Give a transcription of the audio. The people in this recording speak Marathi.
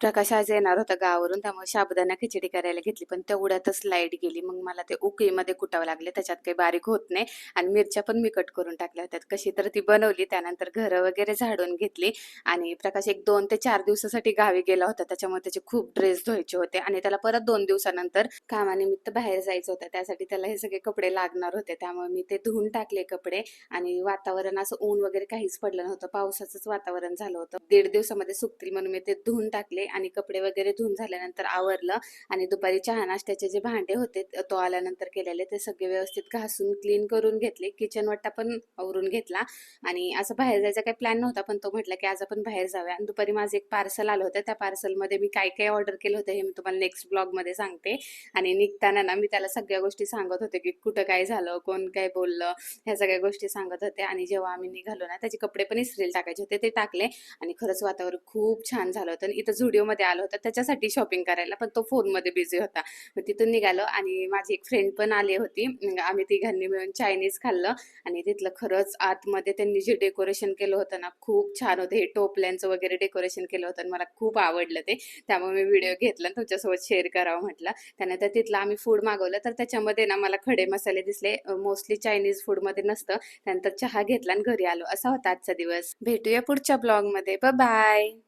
प्रकाश आज येणार होता गावावरून, त्यामुळे साबुदाणा खिचडी करायला घेतली, पण तेवढ्यातच लाईट गेली. मग मला ते उकळीमध्ये कुटावं लागले, त्याच्यात काही बारीक होत नाही. आणि मिरच्या पण मी कट करून टाकल्या होत्या. कशी तर ती बनवली, त्यानंतर घरं वगैरे झाडून घेतली. आणि प्रकाश एक 2 ते 4 दिवसासाठी गावी गेला होता, त्याच्यामुळे त्याचे खूप ड्रेस धुवायचे होते आणि त्याला परत 2 दिवसानंतर कामानिमित्त बाहेर जायचं होतं. त्यासाठी त्याला हे सगळे कपडे लागणार होते, त्यामुळे मी ते धुवून टाकले कपडे. आणि वातावरण असं ऊन वगैरे काहीच पडलं नव्हतं, पावसाचंच वातावरण झालं होतं. 1.5 दिवसामध्ये सुकतील म्हणून मी ते धुवून टाकले आणि कपडे वगैरे धुवून झाल्यानंतर आवरलं. आणि दुपारी चहा नाश्त्याचे जे भांडे होते तो आल्यानंतर केलेले ते सगळे व्यवस्थित घासून क्लीन करून घेतले. किचन वाटा पण आवरून घेतला. आणि असं बाहेर जायचा काही प्लॅन नव्हता, पण तो म्हटला की आज आपण बाहेर जाऊया. आणि दुपारी माझं एक पार्सल आलं होतं, त्या पार्सलमध्ये मी काय काय ऑर्डर केलं होतं हे मी तुम्हाला नेक्स्ट ब्लॉगमध्ये सांगते. आणि निघताना ना मी त्याला सगळ्या गोष्टी सांगत होते की कुठं काय झालं, कोण काय बोललं, ह्या सगळ्या गोष्टी सांगत होते. आणि जेव्हा आम्ही निघालो ना, त्याचे कपडे पण इस्त्रीला टाकायचे होते, ते टाकले. आणि खरंच वातावरण खूप छान झालं होतं. आणि इथं झुडिओमध्ये आलो होता त्याच्यासाठी शॉपिंग करायला, पण तो फोनमध्ये बिझी होता. मग तिथून निघालो आणि माझी एक फ्रेंड पण आली होती. आम्ही तिघांनी मिळून चायनीज खाल्लं. आणि तिथलं खरंच आतमध्ये त्यांनी जे डेकोरेशन केलं होतं ना, खूप छान होतं. हे टोपल्यांचं वगैरे डेकोरेशन केलं होतं आणि मला खूप आवडलं ते. त्यामुळे मी व्हिडिओ घेतला आणि तुमच्यासोबत शेअर करावं म्हटलं. त्यानंतर तिथलं आम्ही फूड मागवलं, तर त्याच्यामध्ये ना मला खडे मसाले दिसले, मोस्टली चायनीज फूडमध्ये नसतं. त्यानंतर चहा घेतला आणि घरी आलो. असा होता आजचा दिवस. भेटूया पुढच्या ब्लॉगमध्ये. बाय.